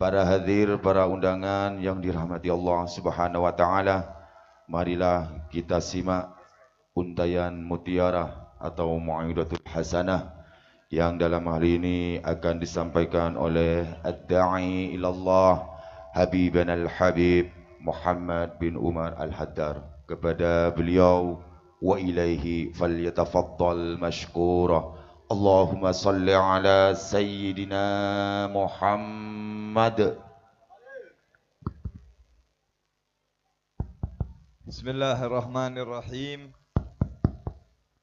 Para hadir, para undangan yang dirahmati Allah Subhanahu wa taala, marilah kita simak untayan mutiara atau Mau'izatul Hasanah yang dalam hari ini akan disampaikan oleh Ad-Da'i ilallah Habibana Al-Habib Muhammad bin Umar Al-Haddar. Kepada beliau, wa ilaihi falyatafaddal mashkura. Allahumma salli ala Sayyidina Muhammad. Bismillahirrahmanirrahim.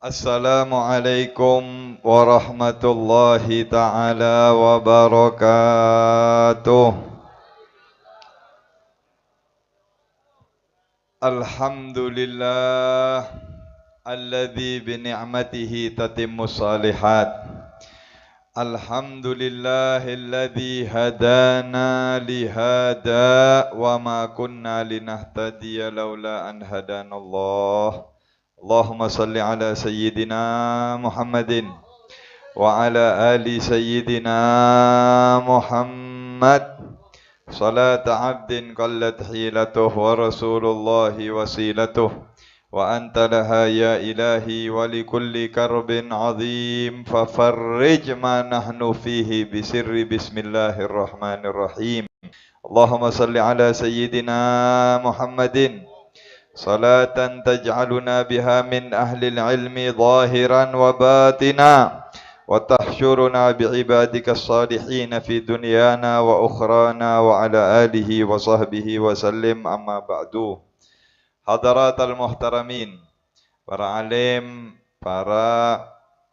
Assalamualaikum warahmatullahi ta'ala wabarakatuh. Alhamdulillah alladzi bini'matihi tatimmus salihat. Alhamdulillahilladzi hadana lihada wa ma kunna linahtadiya laula an hadanallah. Allahumma salli ala sayyidina Muhammadin wa ala ali sayyidina Muhammad. Salata abdin qallat hilatuh wa rasulullahi wasilatuh. Wa anta laha ya ilahi wa likulli karbin azim fafarrij ma nahnu fihi bisirri bismillahirrahmanirrahim. Allahumma salli ala sayyidina Muhammadin salatan taj'aluna biha min ahli ilmi zahiran wa batina wa tahsyuruna bi'ibadika as-salihin fi dunyana wa ukhrana wa ala alihi wa sahbihi wa sallim amma ba'du. Hadaratul muhtaramin, para alim, para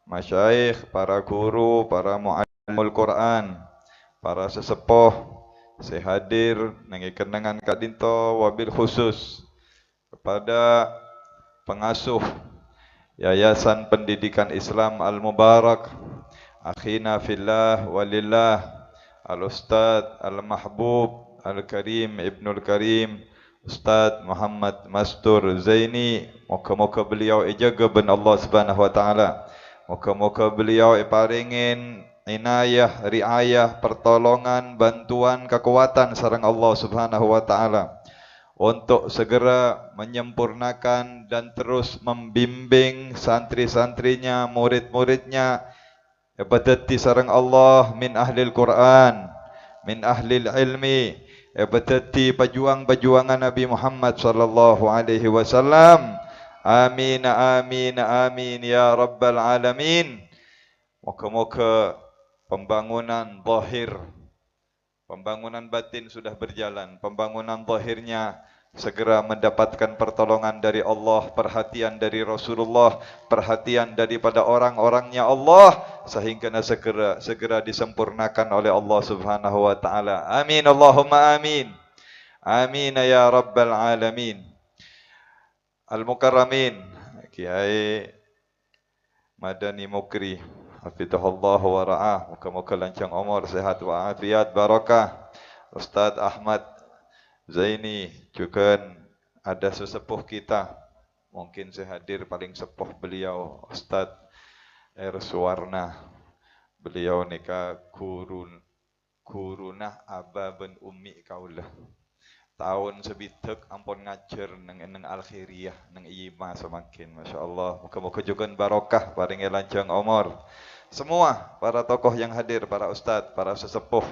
masyayikh, para guru, para muallimul Quran, para sesepuh, sehadir nanging kenangan Kak Dinto wabil khusus kepada pengasuh Yayasan Pendidikan Islam Al-Mubarak, akhina fillah walillah, Al-Ustadz Al-Mahbub Al-Karim Ibnul Karim Ustaz Muhammad Mastur Zaini. Moga-moga beliau ijaga ben Allah Subhanahu wa taala. Moga-moga beliau paringin inayah, riayah, pertolongan, bantuan, kekuatan sareng Allah Subhanahu wa taala untuk segera menyempurnakan dan terus membimbing santri-santrinya, murid-muridnya badati sareng Allah min ahlil Quran, min ahlil ilmi, badati pejuang-pejuangan Nabi Muhammad sallallahu alaihi wasallam. Amin amin amin ya rabbal alamin. Moga-moga pembangunan zahir, pembangunan batin sudah berjalan, pembangunan zahirnya segera mendapatkan pertolongan dari Allah, perhatian dari Rasulullah, perhatian daripada orang-orangnya Allah, sehingga segera disempurnakan oleh Allah Subhanahu wa taala. Amin Allahumma amin. Amin ya rabbal alamin. Al-Mukarramin Kiai Madani Mukri hafizahullah wa ra'ah, moga-moga lanjang umur, sehat wa afiat, barakah. Ustaz Ahmad Zaini juga ada sesepuh kita, mungkin sehadir paling sepuh beliau Ustaz Suwarna. Beliau nikah gurunah aba ben ummi kaulah. Tahun sebitek ampun ngajar nang al-khairiyah nang IMA semakin masyaallah. Moga-moga juga barokah paring lanjang umur. Semua para tokoh yang hadir, para ustaz, para sesepuh,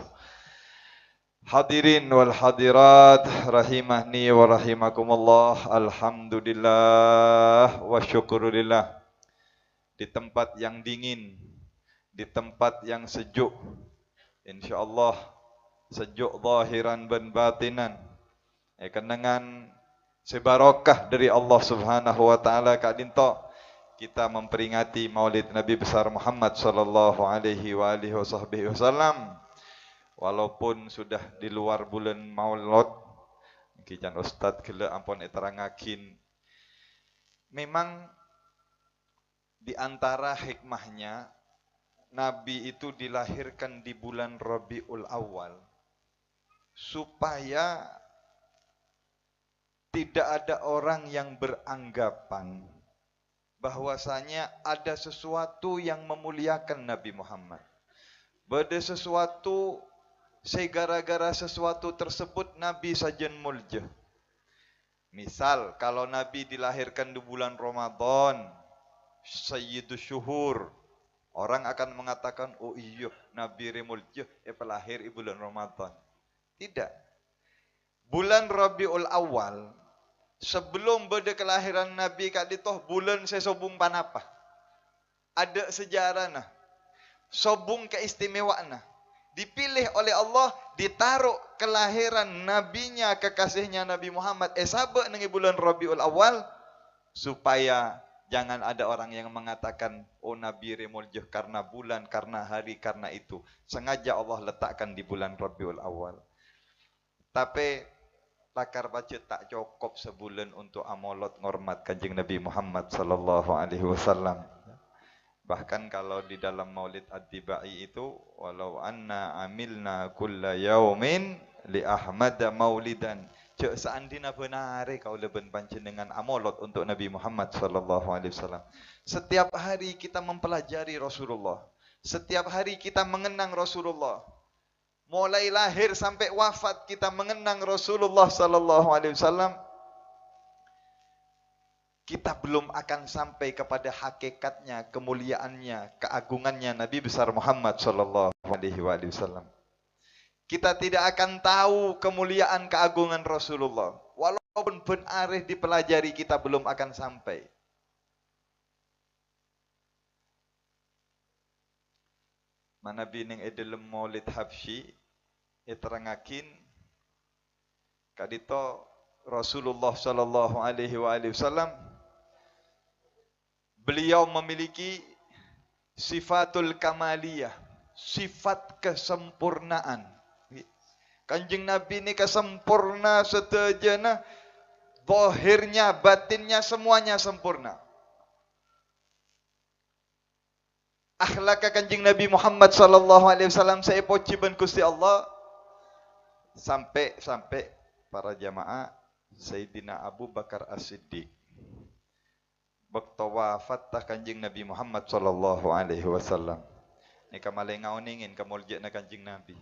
hadirin wal hadirat rahimahni wa rahimakumullah. Alhamdulillah wa syukurillah. Di tempat yang dingin, di tempat yang sejuk, insyaallah sejuk zahiran dan batinan, kenangan sebarokah dari Allah Subhanahu wa taala. Kak Dinto, kita memperingati Maulid Nabi besar Muhammad sallallahu alaihi wa alihi wasallam. Walaupun sudah di luar bulan Maulud, kijan ustaz gela ampun eterangakin. Memang di antara hikmahnya Nabi itu dilahirkan di bulan Rabiul Awal supaya tidak ada orang yang beranggapan bahwasanya ada sesuatu yang memuliakan Nabi Muhammad. Ada sesuatu Saya gara-gara sesuatu tersebut Nabi saja mulja. Misal kalau Nabi dilahirkan di bulan Ramadan, Sayyidus Syuhur, orang akan mengatakan, oh iya Nabi remulja pelahir di bulan Ramadan. Tidak. Bulan Rabiul Awal, sebelum pada kelahiran Nabi kat ditoh bulan sesobung panapa. Ada sejarah nah. Sobung keistimewaan nah. Dipilih oleh Allah, ditaruh kelahiran nabinya, kekasihnya Nabi Muhammad sabak nengi bulan Rabiul Awal, supaya jangan ada orang yang mengatakan oh Nabi remuljuh karena bulan, karena hari, karena itu. Sengaja Allah letakkan di bulan Rabiul Awal. Tapi lakar baca tak cukup sebulan untuk amolot ngormat Kanjeng Nabi Muhammad sallallahu alaihi wasallam. Bahkan kalau di dalam Maulid Ad-Dibai itu, walau anna amilna kulla yaumin li Ahmad maulidan. Cek seandina benar kau leben panjenengan amolot untuk Nabi Muhammad sallallahu alaihi wasallam. Setiap hari kita mempelajari Rasulullah. Setiap hari kita mengenang Rasulullah. Mulai lahir sampai wafat kita mengenang Rasulullah sallallahu alaihi wasallam. Kita belum akan sampai kepada hakikatnya, kemuliaannya, keagungannya Nabi besar Muhammad sallallahu alaihi wasallam. Kita tidak akan tahu kemuliaan keagungan Rasulullah. Walaupun benar dipelajari kita belum akan sampai. Mana bining dalam Maulid Habsyi terangakin kadito Rasulullah sallallahu alaihi wasallam beliau memiliki sifatul kamaliyah, sifat kesempurnaan. Kanjeng Nabi ini kesempurna setajana, zahirnya, batinnya semuanya sempurna. Akhlak Kanjeng Nabi Muhammad sallallahu alaihi wasallam saya puji ben Gusti Allah sampai para jamaah Sayyidina Abu Bakar As-Siddiq waktu wafat Kanjeng Nabi Muhammad sallallahu alaihi wasallam. Ni kamalay ngauningin kamulya na Kanjeng Nabi.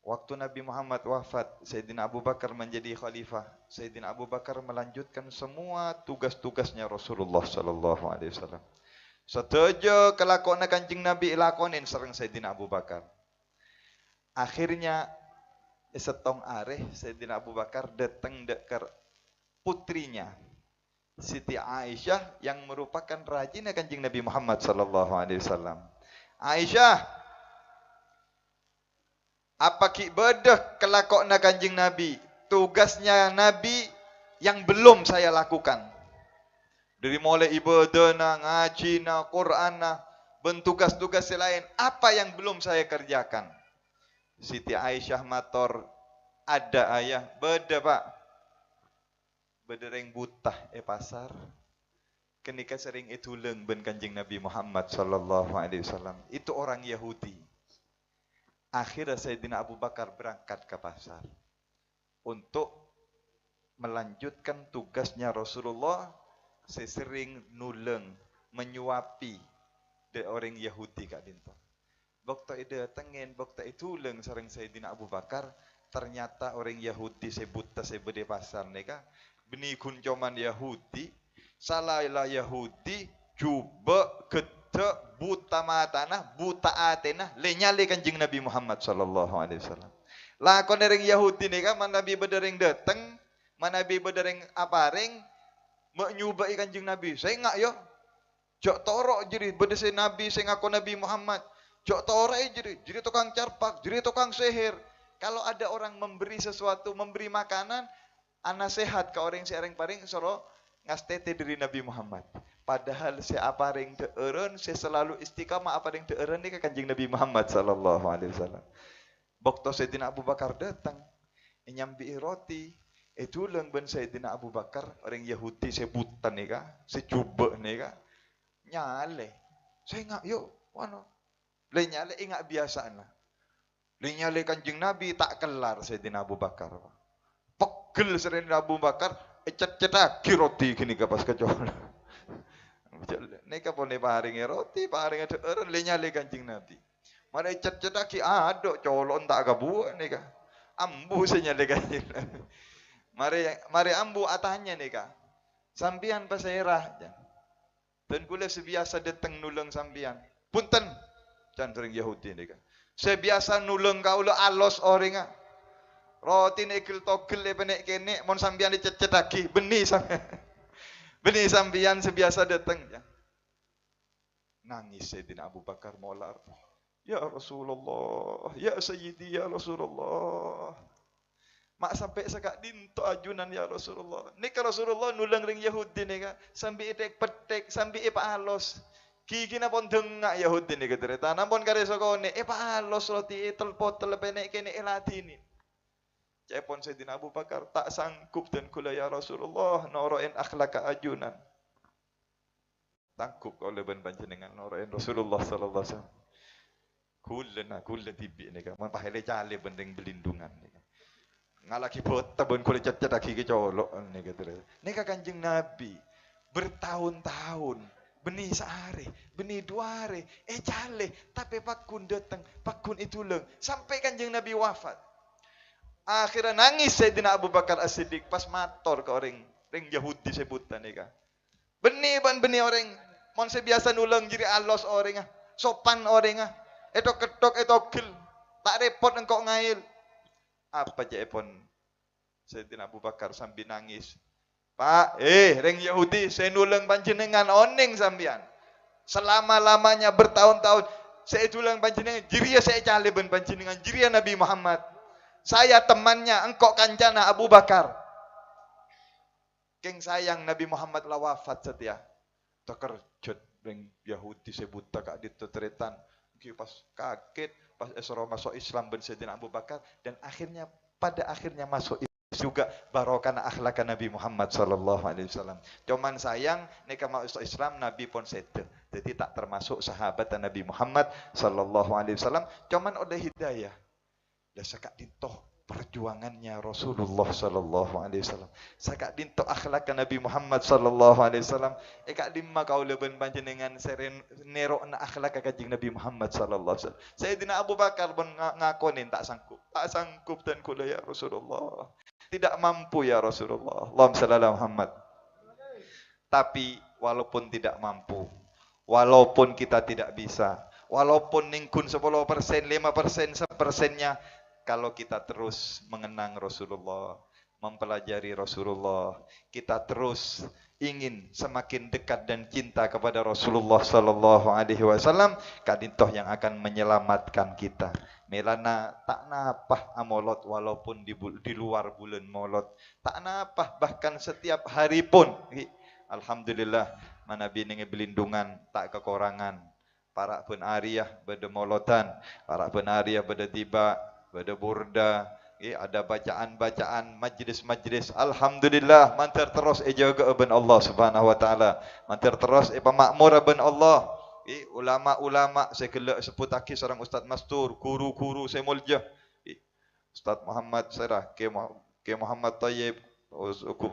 Waktu Nabi Muhammad wafat, Sayyidina Abu Bakar menjadi khalifah. Sayyidina Abu Bakar melanjutkan semua tugas-tugasnya Rasulullah sallallahu alaihi wasallam. Setuju kelakuan Kanjeng Nabi lakonin sareng Sayyidina Abu Bakar. Akhirnya setong areh Sayyidina Abu Bakar datang dekat putrinya Siti Aisyah yang merupakan rajinnya Kanjeng Nabi Muhammad sallallahu alaihi wasallam. Aisyah, apa ki bedah kelakokna Kanjeng Nabi? Tugasnya Nabi yang belum saya lakukan. Dari mulai ibadah, ngaji, Quran, bentugas-tugas lain, apa yang belum saya kerjakan? Siti Aisyah mator, ada ayah, beda pak. Bedereng butah pasar. Kenika sering ituleng ben Kanjeng Nabi Muhammad sallallahu alaihi wasallam. Itu orang Yahudi. Akhirnya Sayyidina Abu Bakar berangkat ke pasar untuk melanjutkan tugasnya Rasulullah. Saya sering nuleng, menyuapi de orang Yahudi kak dinto. Waktu itu datengin, waktu itu leng sering Sayyidina Abu Bakar, ternyata orang Yahudi sebuta sebede pasar neka, beni kuncoman Yahudi, salahlah Yahudi, coba gede buta matana, buta atena, lenyale Kanjeng Nabi Muhammad sallallahu alaihi wasallam. Lakon orang Yahudi neka, man Nabi bedereng dateng, man Nabi bedereng apareng, menyubai Kanjeng Nabi. Saya enggak yo. Jok torok jadi beda saya Nabi, saya ngaku Nabi Muhammad. Jok torok jadi tukang carpak, jadi tukang sihir. Kalau ada orang memberi sesuatu, memberi makanan, ana sehat ke orang seorang paring soro ngastete dari Nabi Muhammad. Padahal saya aparing teureun, saya selalu istiqamah aparing teureun ni ke Kanjeng Nabi Muhammad sallallahu alaihi wasallam. Waktu Sayyidina Abu Bakar datang, nyambi roti, itu leng ben Sayyidina Abu Bakar orang Yahudi sebutan nih kah, secoba nih kah, nyale, saya ingat yuk, wano, le nyale ingat biasa lah, le nyale Kanjeng Nabi tak kelar Sayyidina Abu Bakar, pegel Sayyidina Abu Bakar, cet-cetak roti gini ke pas kecola, nih kapone paring roti, paring ada orang le nyale Kanjeng Nabi, Mari cet-cet lagi ada colok tak gabu nih kah. Ambu senya deka. Mari ambu atanya nih kah. Sampian pasairah. Dan kula sebiasa datang nulung sampian. Punten. Can sering Yahudi nih kah. Sebiasa nulung kau lo alos orang ah. Roti nekil togel le penek kene mon sampian dicet-cet lagi benih sampean. Benih sampian sebiasa datang ya. Nangis Sayyidina Abu Bakar Molar. Ya Rasulullah, ya Sayyidi ya Rasulullah. Mak sampai sekak dinto ajunan ya Rasulullah. Nika Rasulullah nulang ring Yahudi nika sambil itek petek sambil ipa alos. Kiki na pon dengak Yahudi nika cerita. Nampun kare sokone ipa alos roti telpot telepenek kene eladini. Cepon Sayyidina Abu Bakar tak sanggup dan kula ya Rasulullah noroen akhlaka ajunan. Tangkup oleh ban panjenengan noroen Rasulullah sallallahu alaihi wasallam. Kulla tibi nika man pahele cale bendeng belindungan nika. Ngalaki bota ben kulit cet lagi ke colok nika terus. Nika Kanjeng Nabi bertahun-tahun benih sehari, benih dua hari, cale tapi pakun datang, pakun itu leng sampai Kanjeng Nabi wafat. Akhirnya nangis Sayyidina Abu Bakar As-Siddiq pas mator ke orang Yahudi sebutan nika. Benih orang mon biasa nulung jiri alos orang sopan orang itu ketok itu gel tak repot engkau ngail apa je pun Sayyidina Abu Bakar sambil nangis Pak ring Yahudi saya nulung panjenengan oning sambian selama-lamanya bertahun-tahun saya nulung panjenengan jiria saya cale ben panjenengan jiria Nabi Muhammad saya temannya engkau kancana Abu Bakar keng sayang Nabi Muhammad lah wafat setia terkejut ring Yahudi sebut tak diteretan pas kaget pas Isra masuk Islam ben Sayyidina Abu Bakar dan pada akhirnya masuk juga barokah akhlak Nabi Muhammad sallallahu alaihi wasallam. Cuman sayang nek masuk Islam Nabi pun sedih. Jadi tak termasuk sahabat Nabi Muhammad sallallahu alaihi wasallam. Cuman udah hidayah. Dah sakak dintoh perjuangannya Rasulullah sallallahu alaihi wasallam. Sakak dintoh akhlak Nabi Muhammad sallallahu alaihi wasallam. Kak dimma kau leben panjenengan seren nerokna akhlak Kanjeng Nabi Muhammad sallallahu alaihi wasallam. Sayyidina Abu Bakar pun ngakonin tak sanggup dan kula ya Rasulullah. Tidak mampu ya Rasulullah. Allahumma shalli ala Muhammad. Tapi walaupun tidak mampu, walaupun kita tidak bisa, walaupun ningkun 10%, 5%, 1%-nya kalau kita terus mengenang Rasulullah, mempelajari Rasulullah, kita terus ingin semakin dekat dan cinta kepada Rasulullah sallallahu alaihi wasallam, kadintoh yang akan menyelamatkan kita. Melana tak napah amolot walaupun di luar bulan molot. Tak napah bahkan setiap hari pun. Alhamdulillah mana bininge belindungan tak kekurangan. Para pun ariyah beda molotan, para pun ariyah beda tiba, beda burda, ada bacaan-bacaan majlis-majlis. Alhamdulillah mantar terus jaga ben Allah Subhanahu wa taala. Mantar terus pemakmur ben Allah. Ulama-ulama saya kelak seputaki seorang Ustaz Mastur, guru-guru saya mulja. Ustaz Muhammad Serah, ke Muhammad Tayyib,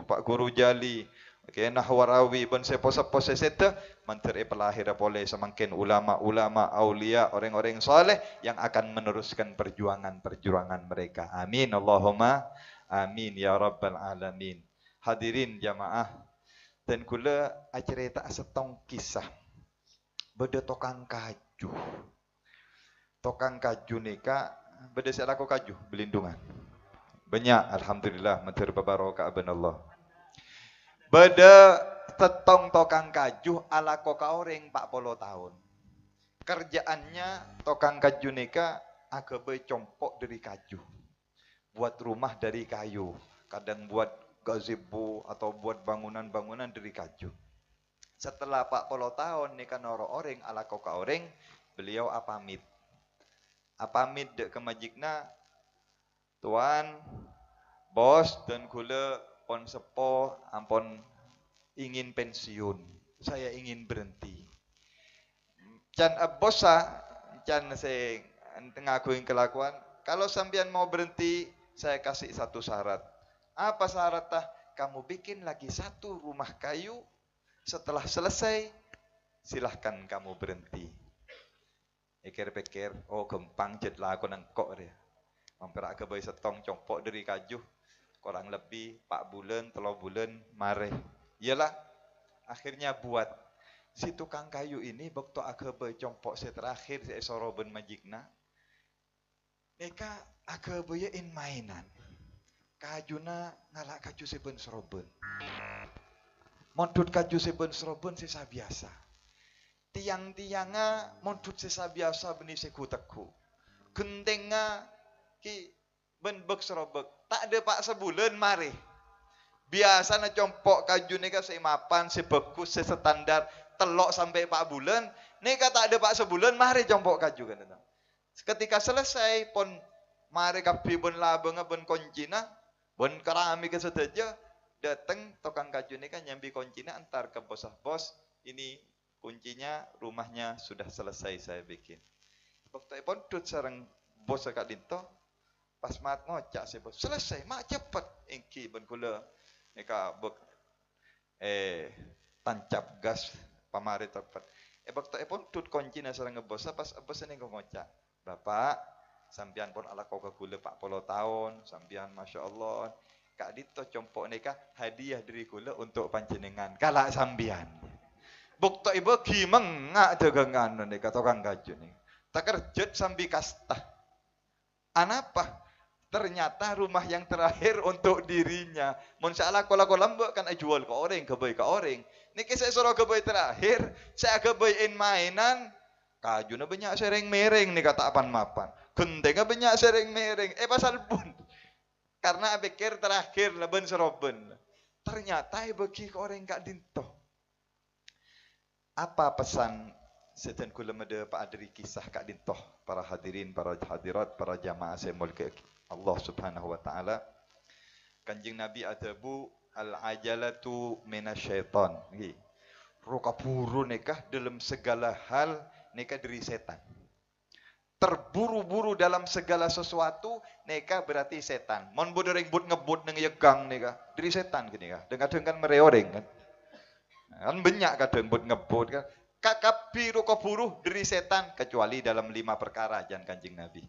Pak Guru Jali, ke Nahwarawi ben sepo-sepo seseta mantar pelahir boleh semakin ulama-ulama aulia orang-orang soleh yang akan meneruskan perjuangan mereka. Amin Allahumma amin ya rabbal alamin. Hadirin jamaah dan kula acerita setong kisah beda tokang kaju. Tokang kaju nika beda saya laku kaju belindungan. Banyak alhamdulillah mentir babarokah ben Allah. Beda tetong tokang kaju ala koka orang 40 tahun. Kerjaannya tokang kaju nika agak bercompok dari kaju. Buat rumah dari kayu. Kadang buat gazebo atau buat bangunan-bangunan dari kaju. Setelah 40 tahun nika noro orang ala koka orang, beliau apamit. Apamit dek ke majikna, tuan, bos dan kula pon sepo ampun ingin pensiun. Saya ingin berhenti. Can bosa, can saya ngakuin kelakuan. Kalau sampean mau berhenti, saya kasih satu syarat. Apa syaratnya? Kamu bikin lagi satu rumah kayu. Setelah selesai, silahkan kamu berhenti. Pikir-pikir, oh gempang jet lah aku nengkok dia. Mampir ke bayi setong compok dari kajuh. Kurang lebih 4 bulan, 3 bulan, mareh. Iyalah, akhirnya buat. Si tukang kayu ini, waktu aku bayi compok saya terakhir, saya soroben majikna. Neka aku bayain mainan. Kajuna ngalak kaju seben soroben. Montut kaju seben soroben sisa biasa. Tiang-tianga montut sisa biasa benih sekuteku. Gentenga ki ben bek serobek. Tak ada pak sebulan mari. Biasa na compok kaju neka seimapan, sebekus, standar telok sampai 4 bulan. Neka tak ada pak sebulan mari compok kaju kan. Ketika selesai pon mari kapi ben labeng ben koncina, ben kerami ke sedaja datang tukang kaju neka nyambi koncina antar ke bos ini kuncinya rumahnya sudah selesai saya bikin. Waktu pon tut sareng bos Kak Dinto pas mat ngocak si bos selesai mak cepet engki ben kula neka bek tancap gas pamari tepat. Waktu pon tut kuncina sareng bos pas bos ini ngocak. Bapak sampian pun ala kau kula 40 tahun sampian Masya Allah Kak Dinto compok neka hadiah dari kula untuk panjenengan kalak sampian. Bukto ibu gimeng ngak dagangan nih kata tukang kaju nih. Tak kerjet sambil kasta. Anapa? Ternyata rumah yang terakhir untuk dirinya. Mun salah kolam mbak kan jual ke orang, kebaik ke orang. Niki saya suruh kebaik terakhir, saya kebayin mainan. Kaju na banyak sering mereng nih kata apan mapan. Gentengnya banyak sering mereng. Pasal pun. Karena pikir terakhir leben seroben. Ternyata bagi ke orang Kak Dinto. Apa pesan sedan kula mede Pak Adri kisah Kak Dintoh, para hadirin, para hadirat, para jamaah saya mulki Allah Subhanahu wa taala. Kanjeng Nabi adabu al-ajalatu minasyaiton. Nggih. Rukapuru nikah dalam segala hal nikah dari setan. Terburu-buru dalam segala sesuatu nikah berarti setan. Mon bodoreng but ngebut nang yegang nikah dari setan gini kah. Dengan mereoreng kan. Kan banyak kadang buat ngebut kan. Kakapi rukapuru dari setan kecuali dalam 5 perkara jan Kanjeng Nabi.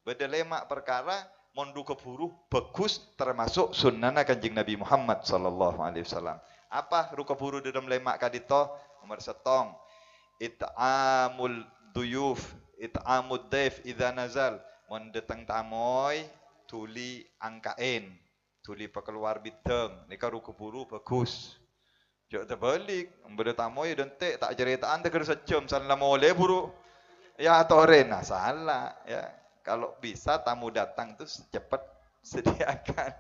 Beda 5 perkara mondu keburu bagus termasuk sunnah Kanjeng Nabi Muhammad sallallahu alaihi wasallam. Apa rukapuru dalam 5 kadito? Nomor 1 it'amul duyuf, it'amud daif idza nazal. Mon datang tamoy tuli angkain, tuli pekeluar bideng. Nika rukapuru bagus. Jok terbalik, benda tamu ya dentek tak ceritaan tak kena sejam salah boleh buru. Ya torena salah ya. Kalau bisa tamu datang tu cepat sediakan.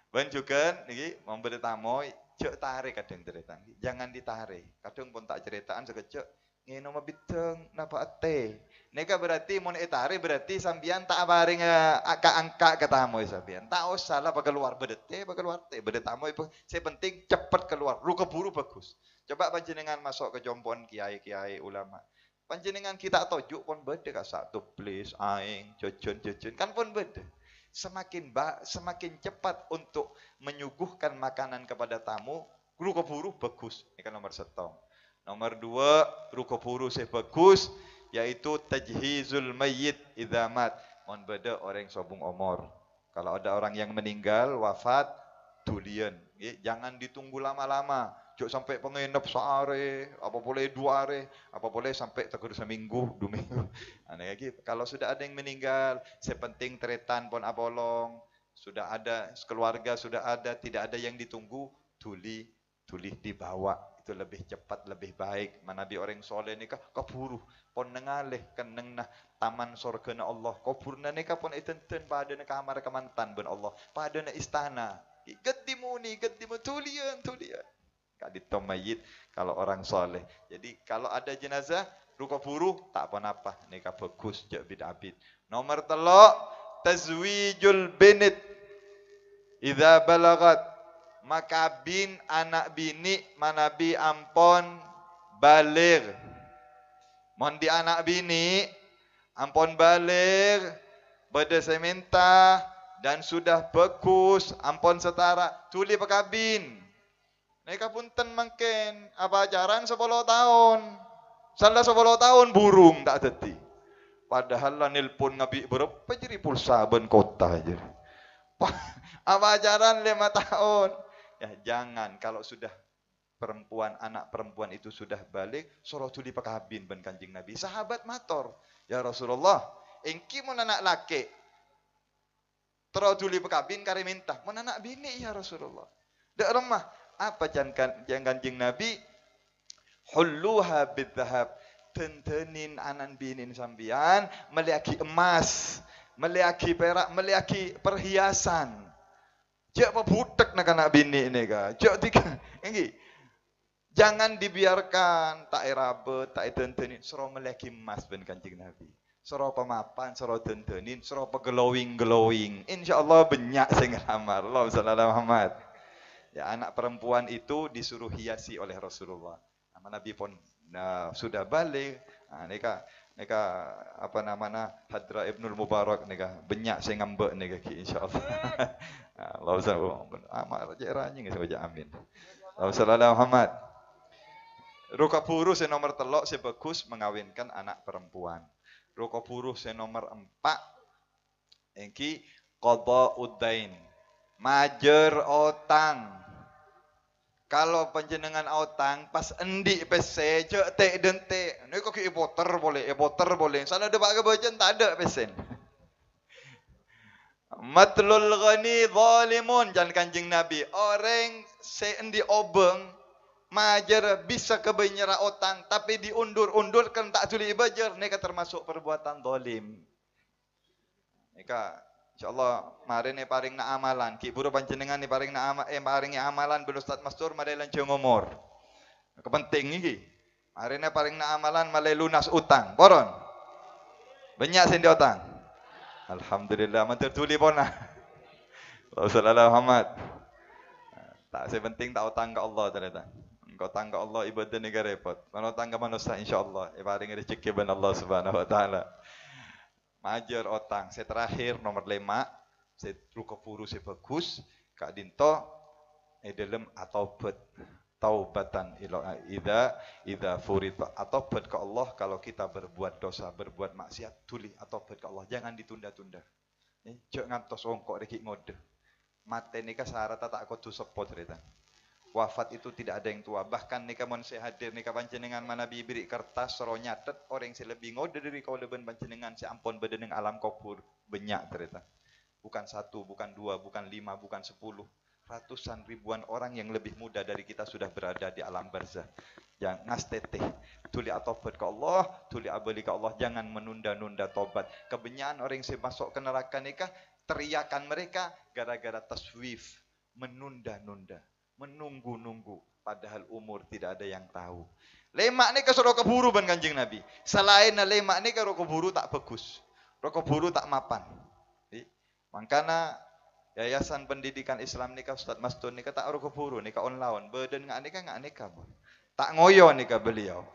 Ben juga niki memberi tamu jok tarik kadang ceritaan. Jangan ditarik. Kadang pun tak ceritaan sekejap ngene mah bideng napa ate. Nika berarti mun tarik berarti sambian tak baring angka ke tamu sambian. Tak usah lah keluar bedete, keluar teh. Bedet tamu itu saya penting cepat keluar. Lu keburu bagus. Coba panjenengan masuk ke jompon kiai-kiai ulama. Panjenengan kita tojuk pun beda ka satu please aing jojon kan pun beda. Semakin cepat untuk menyuguhkan makanan kepada tamu, lu keburu bagus. Ini kan nomor 1. Nomor 2, rukapuru saya bagus, yaitu tajhizul mayyit idza mat. Mon beda orang sobung omor. Kalau ada orang yang meninggal, wafat, tulian. Jangan ditunggu lama-lama. Jok sampai pengenep sehari, apa boleh 2 hari, apa boleh sampai tegur seminggu, 2 minggu. Aneh lagi, kalau sudah ada yang meninggal, sepenting teretan pon abolong, sudah ada, keluarga sudah ada, tidak ada yang ditunggu, tuli dibawa. Itu lebih cepat, lebih baik. Manabi orang soleh nikah kaburu pon nengalih keneng nah taman surga na Allah. Kaburna nikah pon iten-ten pada na kamar kemantan ben Allah. Pada na istana. Gedimu tulian. Kak ditomayit kalau orang soleh. Jadi kalau ada jenazah rukaburu tak apa-apa nikah bagus jak bid'abid. Nomor 3 tazwijul binit idza balagat. Maka bin anak bini manabi ampon balir. Mon di anak bini ampon balir beda sementa dan sudah bagus ampon setara tuli pakabin. Neka punten mangken apa ajaran 10 tahun. Salah 10 tahun burung tak dadi. Padahal lah nelpon Nabi berapa jadi pulsa ben kota aja. Apa ajaran 5 tahun? Ya jangan, kalau sudah perempuan, anak perempuan itu sudah balik, suruh tuli pakabin ben Kanjeng Nabi. Sahabat mator, ya Rasulullah, engki mun anak laki. Terus tuli pakabin kare minta, mun anak bini ya Rasulullah. Dek remah, apa jangan Kanjeng Nabi? Hulluha bidzahab. Tentenin anan binin sambian meliaki emas, meliaki perak, meliaki perhiasan. Cak apa butek nak anak bini ini ka. Cak tiga. Ini. Jangan dibiarkan tak rabe, tak tentenin. Suruh meliaki emas ben Kanjeng Nabi. Suruh pemapan, suruh tentenin, suruh glowing. InsyaAllah banyak sing ngelamar. Allahumma shalli ala Muhammad. Ya anak perempuan itu disuruh hiasi oleh Rasulullah. Nama Nabi pun sudah balik. Nika apa namanya Hadra Ibnul Mubarak nika banyak saya ngambek nika insyaallah. Allah subhanahu amal jaranya nggak saja amin. Allah sallallahu Muhammad. Ruka puru se nomor telok se bagus mengawinkan anak perempuan. Ruka puru se nomor 4 engki qada udain. Majer otang. Kalau panjenengan otang pas endi pesen cek tek dente. Ni kok e-voter boleh. Sana ada bak kebajan tak ada pesen. Matlul ghani zalimun jan Kanjeng Nabi. Orang se endi obeng majer bisa kebenyera otang tapi diundur-undurkan tak tuli bajer nika termasuk perbuatan zalim. Nika insyaallah mari ne paring na amalan ki buru panjenengan ni paring na paringi amalan ben Ustaz Mastur mari lancung umur. Kepenting iki. Mari ne paring na amalan male lunas utang. Poron. Banyak sing utang. Alhamdulillah mantur tuli pona. Sallallahu Muhammad. Tak sepenting tak utang ke Allah ternyata. Engkau utang ke Allah ibadah ni repot. Kalau utang ke manusia insyaallah paring rezeki ben Allah Subhanahu wa taala. Majer otang. Saya terakhir nomor 5. Saya ruko puru saya bagus. Kak Dinto. Dalam atau bet. Taubatan ila idza furita. Atau bet ke Allah kalau kita berbuat dosa, berbuat maksiat, tuli atau bet ke Allah. Jangan ditunda-tunda. Jangan ngantos ongkok reki ngode. Mate nika syarat tak kudu sepot cerita. Wafat itu tidak ada yang tua. Bahkan nika mun saya hadir nika panjenengan mana bibiri kertas soro nyatet orang yang lebih ngode dari kau leben panjenengan si ampun bedeneng alam kubur banyak cerita. Bukan 1, bukan 2, bukan 5, bukan 10. Ratusan ribuan orang yang lebih muda dari kita sudah berada di alam barzah. Jangan ngasteteh. Tuli atobat ke Allah, tuli abali ke Allah. Jangan menunda-nunda tobat. Kebanyakan orang yang masuk ke neraka nikah, teriakan mereka gara-gara taswif, menunda-nunda. Menunggu-nunggu, padahal umur tidak ada yang tahu. Lemak ni kesuruh keburu ban Kanjeng Nabi. Selain lemak ni kalau keburu tak bagus, keburu tak mapan. Makanya Yayasan Pendidikan Islam ni Ustaz Mastur ni tak ro keburu ni online, beden ngak nikah tak ngoyo ni beliau.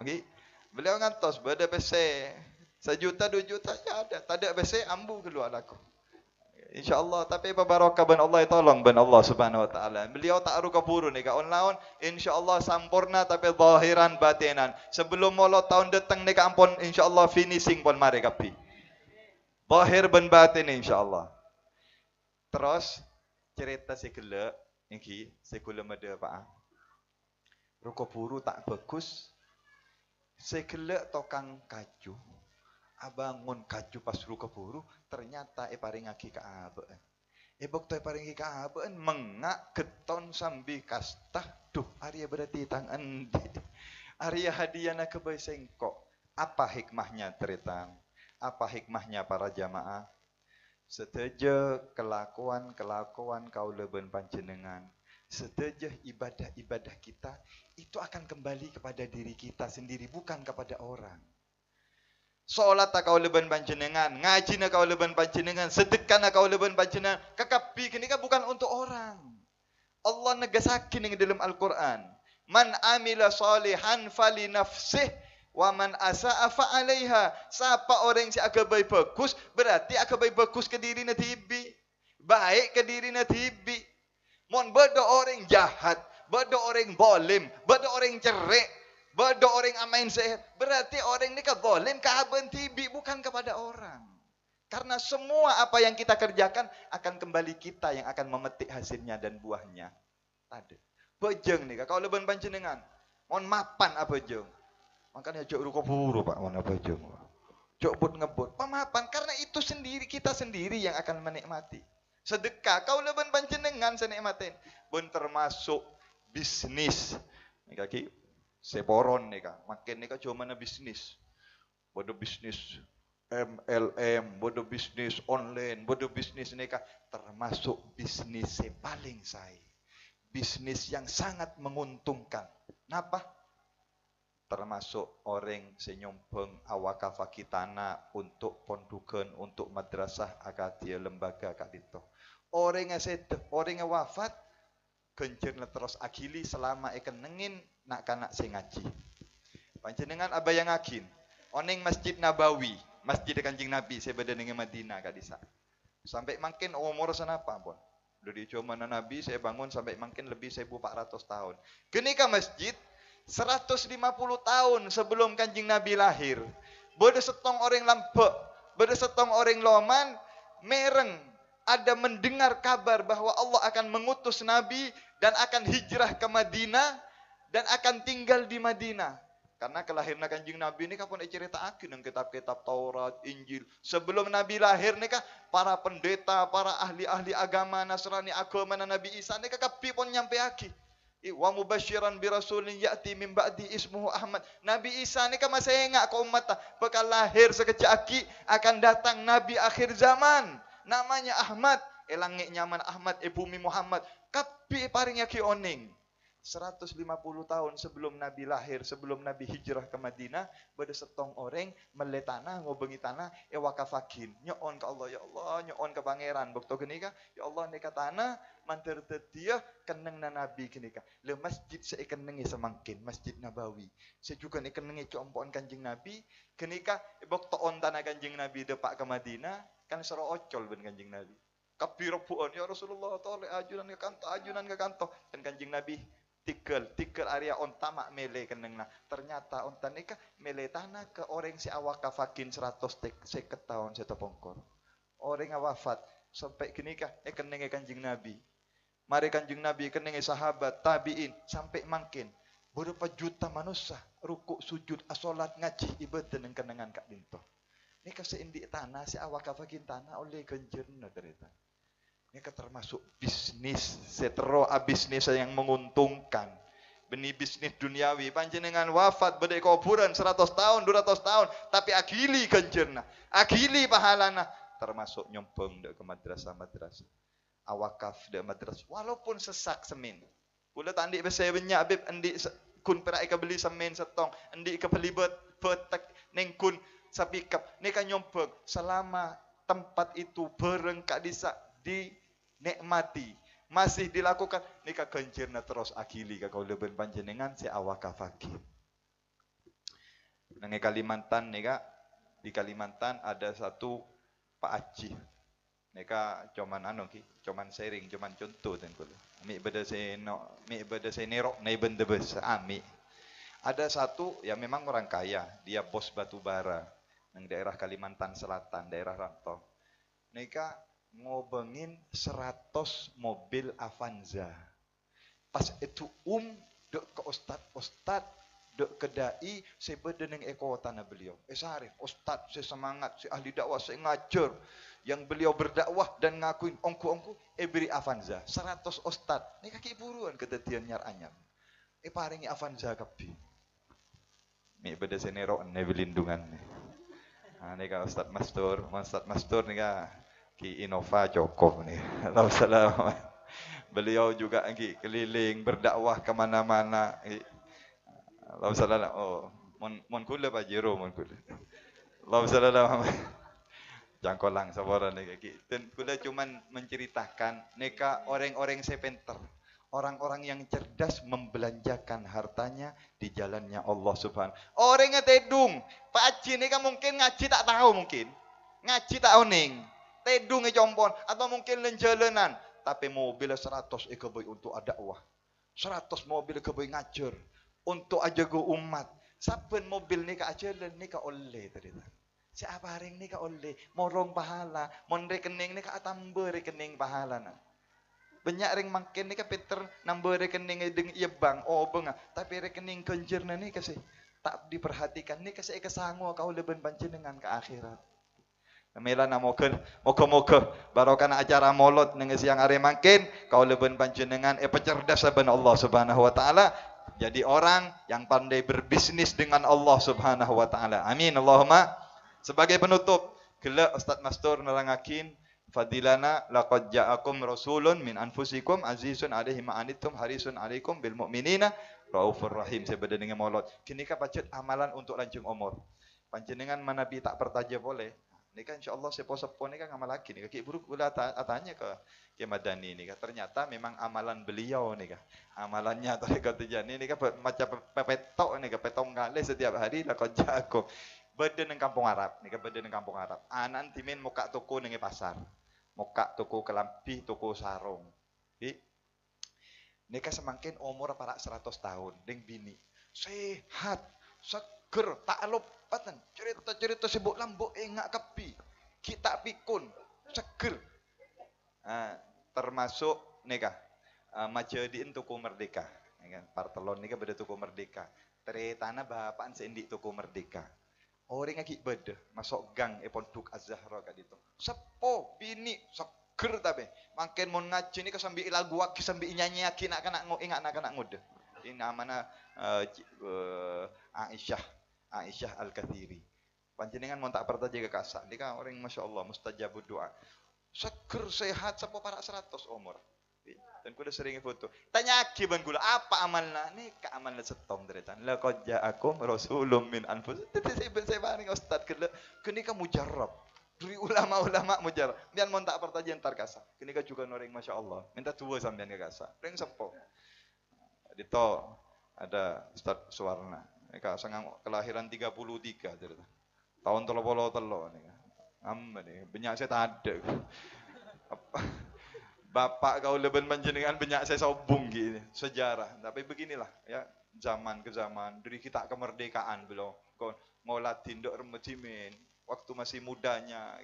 Beliau ngantos beda PC 1 juta 2 juta ya ada, tak ada PC ambu keluar aku. InsyaAllah, tapi barokah ben Allah tolong ben Allah Subhanahu wa taala. Beliau tak aru kapuru nika online, insyaallah sampurna tapi zahiran batinan. Sebelum molo tahun datang nika ampun insyaallah finishing pun mari kapi. Zahir ben batin insyaallah. Terus cerita sekele iki, sekule mede Pak. Ruko buru tak bagus. Sekele tokang kaju. Abangun kaju pas ruko buru ternyata paringaki ka abeen. Bokto paringi ka abeen mengak keton sambi kastah duh Arya berarti tang endi. Arya hadiana ke sengkok. Apa hikmahnya cerita? Apa hikmahnya para jamaah? Seteja kelakuan kau leben panjenengan. Seteja ibadah kita itu akan kembali kepada diri kita sendiri bukan kepada orang. Salat kau leben panjenengan, ngaji kau leben panjenengan, sedekah kau leben panjenengan, kekapi kini kan bukan untuk orang. Allah negasakin yang dalam Al-Quran. Man amila salihan fali nafsih, wa man asa'a fa 'alaiha. Siapa orang yang agak bagus, berarti agak bagus ke diri tibi. Baik ke diri tibi. Mon beda orang jahat, beda orang zalim, beda orang cerik, Bodoh orang amain sihir. Berarti orang ini zalim ke aben tibi, bukan kepada orang. Karena semua apa yang kita kerjakan akan kembali kita yang akan memetik hasilnya dan buahnya. Ada. Bejeng nih, kalau leben panjenengan. Mohon mapan apa bejeng. Makanya jok ruko buru Pak, mana bejeng. Jok but ngebut. Pemapan, karena itu sendiri, kita sendiri yang akan menikmati. Sedekah, kau leben panjenengan saya nikmatin. Bun termasuk bisnis. Nih kaki. Seporon nih kak, makin nih kak cuma bisnis, bodoh bisnis MLM, bodoh bisnis online, bodoh bisnis nih kak, termasuk bisnis yang paling saya, bisnis yang sangat menguntungkan. Kenapa? Termasuk orang senyumpeng awakafa kitana untuk pondukan, untuk madrasah akadia lembaga kak itu. Orang yang sedih, orang yang wafat, kencurna terus akili selama ikan nengin nak kanak saya ngaji. Panjenengan apa yang ngakin? Oning Masjid Nabawi, Masjid Kanjeng Nabi saya berada dengan Madinah kak disa. Sampai makin umur senapa pun. Dari zaman Nabi saya bangun sampai makin lebih 1400 tahun. Kenika masjid 150 tahun sebelum Kanjeng Nabi lahir. Bodoh setong orang lampek, bodoh setong orang loman, mereng ada mendengar kabar bahwa Allah akan mengutus Nabi dan akan hijrah ke Madinah dan akan tinggal di Madinah. Karena kelahiran Kanjeng Nabi ini kapan diceritakan dalam kitab-kitab Taurat, Injil. Sebelum Nabi lahir nih para pendeta, para ahli-ahli agama Nasrani, agama Nabi Isa nih kapi pun nyampe aki. Wa mubasyiran bi rasulin ya'ti min ba'di ismuhu Ahmad. Nabi Isa nih masih engak ke umat bakal lahir sekejap aki akan datang Nabi akhir zaman. Namanya Ahmad, langit nyaman Ahmad, bumi Muhammad. Kapi paring yaki oning. 150 tahun sebelum Nabi lahir, sebelum Nabi hijrah ke Madinah, pada setong orang mele tanah, ngobengi tanah, wakafakin. Nyoon ke Allah, ya Allah, nyoon ke pangeran. Bukto genika, ya Allah nika tanah, mantir tetia, keneng na Nabi genika. Le masjid saya kenengi semangkin, Masjid Nabawi. Saya juga nih kenengi compon kanjeng Nabi, genika, bukto on tanah kanjeng Nabi depak ke Madinah, kan sero ocol ben kanjeng Nabi. Kapi rebuan, ya Rasulullah, toleh ajunan ke kanto. Dan kanjeng Nabi, tikel area onta mak mele kenengna. Ternyata onta nika mele tanah ke orang si awak kafakin 100 tahun saya tepongkor. Orang wafat sampai kenika kenenge kanjeng Nabi. Mari kanjeng Nabi kenenge sahabat tabiin sampai mangkin. Berapa juta manusia rukuk sujud asolat ngaji ibadah dengan kenangan kak dinto. Nika seindi tanah si awak kafakin tanah oleh genjerna derita. Ini termasuk bisnis, setero bisnis yang menguntungkan. Benih bisnis duniawi, panjenengan wafat bedai kuburan 100 tahun, 200 tahun, tapi akili kencerna, akili pahalana, termasuk nyompong ke madrasah-madrasah. Awakaf de madrasah, walaupun sesak semin. Kula tandi besaya banyak beb endi kun perai ke beli semin setong, endi ke beli betek neng kun sapikap, nika nyompong selama tempat itu bereng kak disa dinikmati masih dilakukan nika kencirna terus akili kau leben panjenengan si awaka fakir. Nang Kalimantan nika di Kalimantan ada satu Pak Aci. Nika cuman cuman sharing, cuman contoh dan kula. Mi beda se nerok nai benda besar ami. Ada satu yang memang orang kaya, dia bos batu bara nang daerah Kalimantan Selatan, daerah Rantau. Nika ngobengin 100 mobil Avanza. Pas itu dek ke ustad dek ke dai saya berdeneng eko tanah beliau. Sarif ustad saya semangat, si ahli dakwah saya ngajar yang beliau berdakwah dan ngakuin ongku beri Avanza 100 ustad. Ini kaki buruan kedatian nyar anyar. Paringi Avanza kapi. Mi beda senero ne belindungan. Nah, nika Ustad Mastur nika Ki Innova Joko nih. Alhamdulillah. Beliau juga keliling berdakwah kemana-mana. Alhamdulillah. Oh, mon kula Pak Jero mon kula. Alhamdulillah. Jangkolang sabaran nih Ki. Dan kula cuman menceritakan neka orang-orang sepenter. Orang-orang yang cerdas membelanjakan hartanya di jalannya Allah Subhanahu. Orangnya tedung. Pak Haji ini kan mungkin ngaji tak tahu mungkin. Ngaji tak oning. Tedung jompon atau mungkin lenjalanan. Tapi mobil 100 keboi untuk dakwah. 100 mobil keboi ngajar. untuk ajaga umat. Saben mobil ni ka ajalan ni ka oleh tadi. Siapa haring ni ka oleh, morong pahala, mon rekening ni ka tambah rekening pahala na. Banyak ring makin ni ka Peter nambah rekening dengan iya bank, oh bang, tapi rekening kenjer na ni kasi tak diperhatikan ni kasi ikasango kau leben panjenengan ke akhirat. Mela na moga barokah acara molot nang siang hari makin kau leben panjenengan pecerdas saban Allah Subhanahu wa taala jadi orang yang pandai berbisnis dengan Allah Subhanahu wa taala. Amin Allahumma. Sebagai penutup, kelak Ustaz Mastur nerangakin fadilana laqad ja'akum rasulun min anfusikum azizun alaihi ma anittum harisun alaikum bil mu'minina raufur rahim. Saya beda dengan molot. Kini ka pacet amalan untuk lanjung umur. Panjenengan manabi tak pertaja boleh. Ini kan insyaallah sepo-sepo ni kan ngamal lagi ni. Kaki buruk gula tanya ke Kiai Madani ni kan. Ternyata memang amalan beliau ni kan. Amalannya tarekat Tijani ni kan macam pepetok ni kan petong kali setiap hari laqad ja'akum. Beda nang kampung Arab, ni kan beda nang kampung Arab. Anan timin muka toko nang pasar. Muka toko kelampi, toko sarung. Ni kan semakin umur para 100 tahun deng bini. Sehat, seger, tak lupatan. Cerita-cerita sibuk lambuk engak kepi. Kita pikun, seger. Termasuk ni kan Majadiin toko Merdeka. Ni kan Partelon ni kan beda toko Merdeka. Teretana bapaan seendik toko Merdeka. Orang lagi beda masuk gang Pondok Az-Zahra kat itu. Sepo bini seger tapi makin mon ngaji ni kesambi lagu aki sambi nyanyi aki nak ingat nak ngode. Ini namanya Aisyah Al-Kathiri. Panjenengan mon tak pertaja ke kasak. Dia kan orang masya-Allah mustajabud doa. Seger sehat sepo para 100 umur. Dan kuda sering foto. Tanya aki ban gula apa amalna? Ni ka amalna setong deretan. Laqad ja'akum rasulun min anfusikum. Saya bareng ustaz kene ka mujarrab. Dari ulama-ulama mujarrab. Biar mon tak pertaja entar kasa. Kene ka juga noreng masya-Allah. Minta tua sampean ke kasa. Reng sepo. Dito ada Ustaz Suwarna. Eka sangang kelahiran 33 deretan. Tahun 33 ni. Amma ni banyak saya tak ada. Bapak kau leben panjenengan banyak saya sobung gini sejarah. Tapi beginilah ya zaman ke zaman dari kita kemerdekaan belum. Kau ngolat tindok remetimin waktu masih mudanya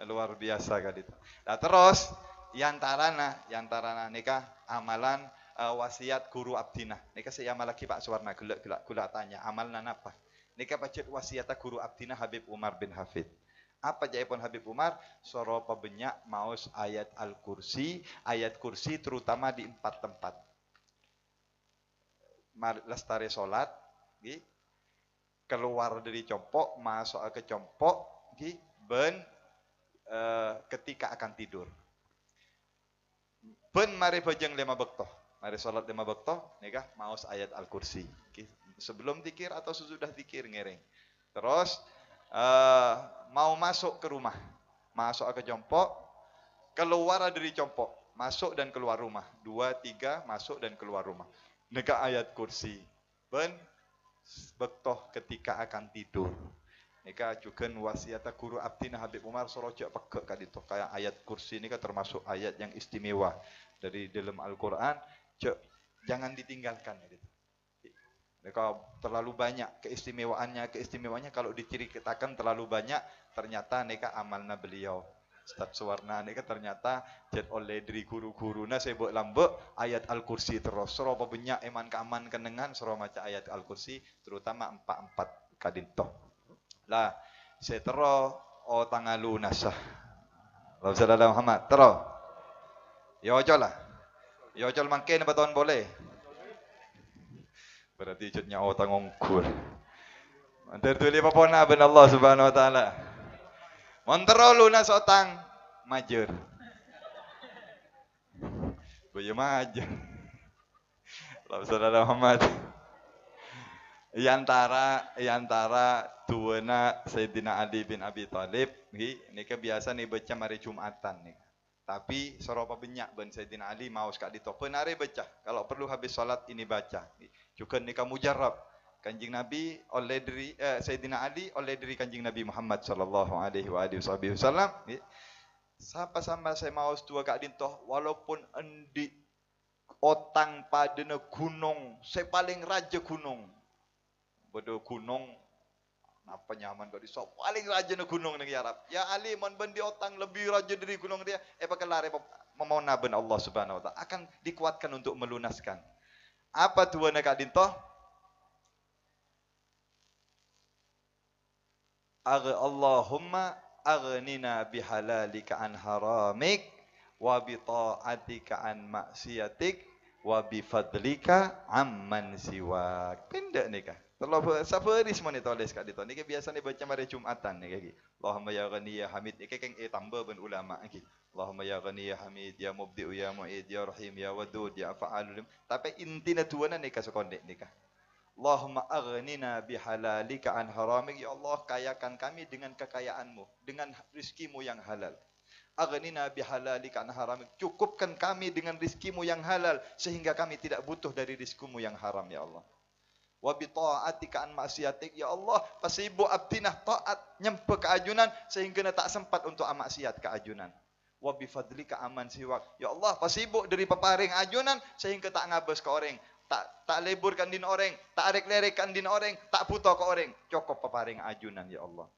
luar biasa kan itu. Nah terus yantarana nikah amalan wasiat guru abdina. Nikah saya amal lagi Pak Suwarna gula tanya amalna apa? Nikah pacet wasiat guru abdina Habib Umar bin Hafid. Apa jaipun Habib Umar? Soropa banyak maus ayat kursi terutama di 4 tempat. Lestari solat, keluar dari compok, masuk ke compok, ketika akan tidur. Ben mari bajang 5 bektoh, mari solat 5 bektoh, nikah maus ayat kursi. Sebelum zikir atau sesudah zikir ngereng. Terus mau masuk ke rumah, masuk ke compok, keluar dari compok, masuk dan keluar rumah, 2, 3 masuk dan keluar rumah. Neka ayat kursi, ben bektoh ketika akan tidur. Neka juga wasiata guru abdina Habib Umar sorojak pegek kadito kayak ayat kursi ini kan termasuk ayat yang istimewa dari dalam Al-Quran, jangan ditinggalkan gitu. Mereka terlalu banyak keistimewaannya kalau diceritakan terlalu banyak ternyata neka amalna beliau Ustaz Suwarna neka ternyata jet oleh dari guru-guruna sebut lambek ayat Al-Kursi terus soro banyak eman keaman kenengan soro maca ayat Al-Kursi terutama 4 kadintoh lah setero o tangalu nasah Allahumma shalli ala Muhammad tero yo ojol mangke beton boleh. Berarti ijatnya otang ongkur. Tertulis papona ben Allah Subhanahu wa taala. Montero lunas otang majur. Boyo majur. Allahumma Muhammad. Yantara tuana Sayyidina Ali bin Abi Thalib ini kebiasa nih baca mari Jumatan nih. Tapi soropa banyak ben Sayyidina Ali mau sekali dito. Penare baca. Kalau perlu habis salat ini baca. Juga nikah mujarrab. Kanjeng Nabi oleh dari Sayyidina Ali oleh dari Kanjeng Nabi Muhammad sallallahu alaihi wasallam. Sampai saya mau dua kak dintoh walaupun endi otang padana gunung, saya paling raja gunung. Bodoh gunung apa nyaman kau di so paling raja na gunung negeri Arab. Ya Ali mon bendi otang lebih raja dari gunung dia. Pakelar memohon ben Allah Subhanahu wa taala akan dikuatkan untuk melunaskan. Apa tuan nak dinto? Allahumma aghnina bihalalika an haramik wa bi ta'atika an maksiatik wa bi fadlika amman siwak. Pendek ni kah? Terlalu siapa ni semua ni tulis kat dia. Ni ke biasa ni baca hari Jumatan ni kaki. Allahumma ya ghani ya hamid. Ni keng tambah ben ulama lagi. Allahumma ya ghani ya hamid ya mubdi'u ya mu'id ya rahim ya wadud ya fa'alul. Tapi intina tuana ni ka sekondek ni kah? Allahumma aghnina bihalalika an haramik. Ya Allah, kayakan kami dengan kekayaanmu, dengan rizkimu yang halal. Aghnina bihalalika an haramik. Cukupkan kami dengan rizkimu yang halal sehingga kami tidak butuh dari rizkimu yang haram ya Allah. Wa bi ta'atika an maksiatik. Ya Allah, pasibu abdinah taat nyempe keajunan sehingga tak sempat untuk maksiat keajunan. Wa bi fadlika aman siwak. Ya Allah, pasibuk dari peparing ajunan sehingga tak ngabas ke orang. Tak leburkan din orang, tak arek-lerekan din orang, tak puto ke orang. Cukup peparing ajunan ya Allah.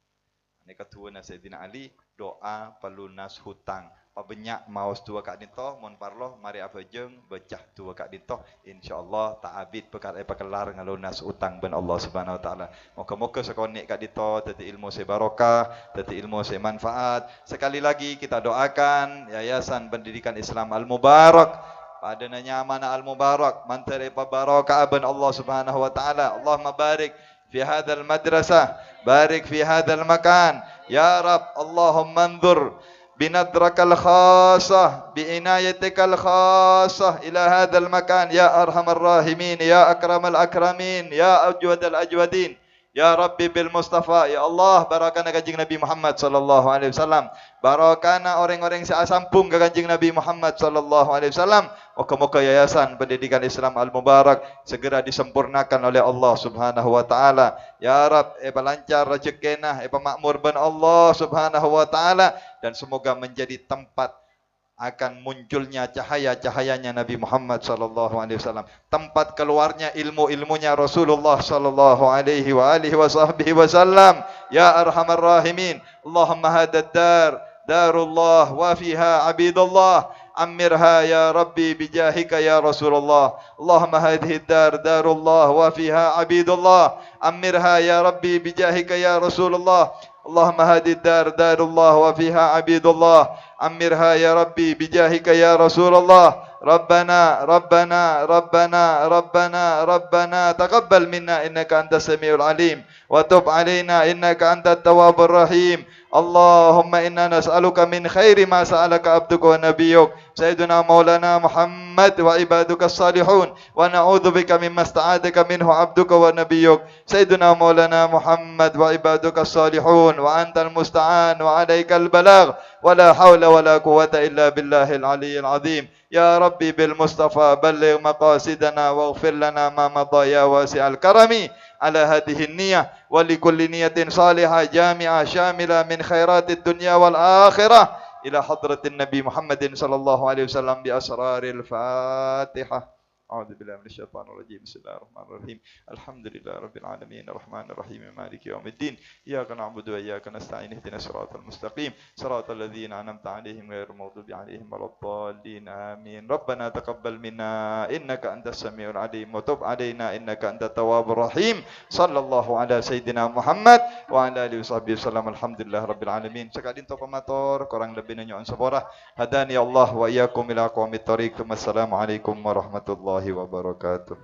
Ini ketua Sayyidina Ali, doa pelunas hutang. Pabenyak maus tua kak dinto, mon parloh mari apa jeng becah tua kak dinto. Insyaallah tak abid pekelar ngalunas hutang ben Allah Subhanahu wa taala. Moga-moga sekonek kak dinto teti ilmu se barokah, teti ilmu se manfaat. Sekali lagi kita doakan Yayasan Pendidikan Islam Al Mubarak pada nyaman Al Mubarak mantare barakah ben Allah Subhanahu wa taala. Allahumma barik fi hadzal madrasah, barik fi hadzal makan. Ya Rab, Allahumma anzur binadrakal khasah biinayatikal khasah ila hadzal makan ya arhamar rahimin ya akramal akramin ya ajwadal ajwadin. Ya Rabbi bil Mustafa, ya Allah, barakana kanjeng Nabi Muhammad sallallahu alaihi wasallam. Barakana orang-orang seasampung ke kanjeng Nabi Muhammad sallallahu alaihi wasallam. Moga-moga Yayasan Pendidikan Islam Al Mubarak segera disempurnakan oleh Allah Subhanahu wa taala. Ya Rabb, lancar rezekina, makmur ben Allah Subhanahu wa taala dan semoga menjadi tempat akan munculnya cahaya-cahayanya Nabi Muhammad sallallahu alaihi wasallam, tempat keluarnya ilmu-ilmunya Rasulullah sallallahu alaihi wasallam. Ya arhamar rahimin, Allahumma hadad darullah wa fiha abidullah, amirha ya Rabbi bijahika ya Rasulullah. Allahumma hadhihi darullah wa fiha abidullah, amirha ya Rabbi bijahika ya Rasulullah. Allahumma hadhihi darullah wa fiha abidullah, amirha ya Rabbi bijahika ya Rasulullah. Rabbana Rabbana Rabbana Rabbana Rabbana taqabbal minna innaka antas samiul alim wa tub alaina innaka antat tawwabur rahim. Allahumma inna nas'aluka min khairi ma sa'alaka abduka wa nabiyyuk Sayyiduna Maulana Muhammad wa ibaduka salihun wa na'udzubika mimma sta'adaka minhu abduka wa nabiyyuk Sayyiduna Maulana Muhammad wa ibaduka salihun wa antal musta'an wa alaikal balagh wa la hawla wa la quwwata illa billahil aliyyil azim. Ya Rabbi bil Mustafa balligh maqasidana waghfir lana ma madha ya wasi'al karami ala hadhihi niyyah wa li kulli niyatin salihah jami'ah syamilah min khairatid dunya wal akhirah ila hadratin Nabi Muhammadin sallallahu alaihi wasallam bi asraril Fatihah. A'udzu billahi minasyaitonir rajim. Bismillahirrahmanirrahim. Alhamdulillahi rabbil alamin arrahmanir rahim maliki yaumiddin. Iyyaka na'budu wa iyyaka nasta'in ihdinas siratal mustaqim siratal ladzina an'amta 'alaihim ghairil maghdubi 'alaihim waladdallin. Amin. Rabbana taqabbal minna innaka antas samiul 'alim wa tub 'alaina innaka antat tawwabur rahim. Sallallahu ala sayidina Muhammad wa ala alihi washabbihi wasallam. Alhamdulillahi rabbil alamin. Sekadin to pamator kurang lebih nyon sabora. Hadani Allah wa iyyakum ila aqwamit thoriq. Wassalamualaikum warahmatullahi wabarakatuh.